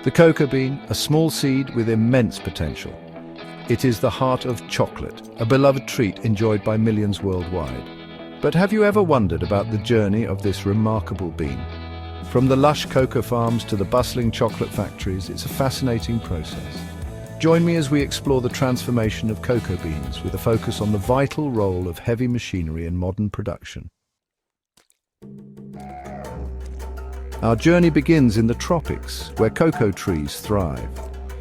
The cocoa bean, a small seed with immense potential. It is the heart of chocolate, a beloved treat enjoyed by millions worldwide. But have you ever wondered about the journey of this remarkable bean? From the lush cocoa farms to the bustling chocolate factories, it's a fascinating process. Join me as we explore the transformation of cocoa beans with a focus on the vital role of heavy machinery in modern production. Our journey begins in the tropics, where cocoa trees thrive.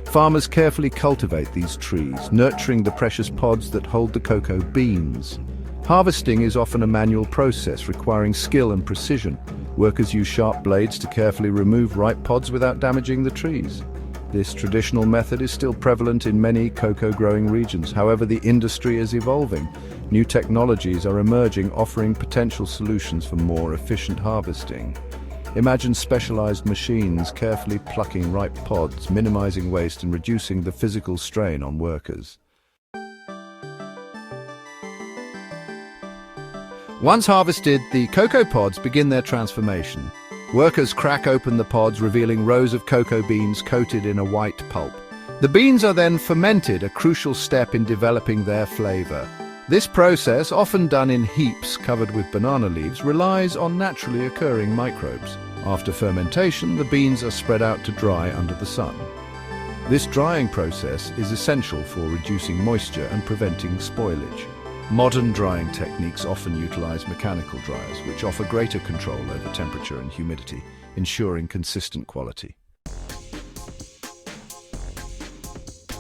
Farmers carefully cultivate these trees, nurturing the precious pods that hold the cocoa beans. Harvesting is often a manual process requiring skill and precision. Workers use sharp blades to carefully remove ripe pods without damaging the trees. This traditional method is still prevalent in many cocoa-growing regions. However, the industry is evolving. New technologies are emerging, offering potential solutions for more efficient harvesting. Imagine specialized machines carefully plucking ripe pods, minimizing waste and reducing the physical strain on workers. Once harvested, the cocoa pods begin their transformation. Workers crack open the pods, revealing rows of cocoa beans coated in a white pulp. The beans are then fermented, a crucial step in developing their flavor. This process, often done in heaps covered with banana leaves, relies on naturally occurring microbes. After fermentation, the beans are spread out to dry under the sun. This drying process is essential for reducing moisture and preventing spoilage. Modern drying techniques often utilize mechanical dryers, which offer greater control over temperature and humidity, ensuring consistent quality.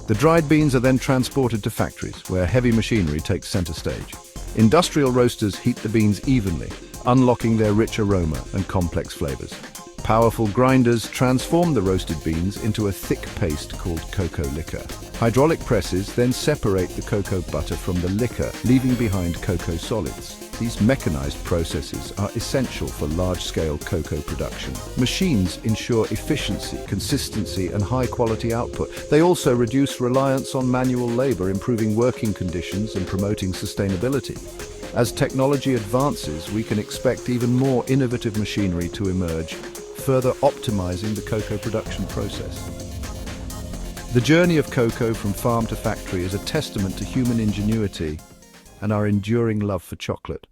The dried beans are then transported to factories, where heavy machinery takes center stage. Industrial roasters heat the beans evenly, unlocking their rich aroma and complex flavors. Powerful grinders transform the roasted beans into a thick paste called cocoa liquor. Hydraulic presses then separate the cocoa butter from the liquor, leaving behind cocoa solids. These mechanized processes are essential for large-scale cocoa production. Machines ensure efficiency, consistency, and high-quality output. They also reduce reliance on manual labor, improving working conditions and promoting sustainability. As technology advances, we can expect even more innovative machinery to emerge, further optimizing the cocoa production process. The journey of cocoa from farm to factory is a testament to human ingenuity and our enduring love for chocolate.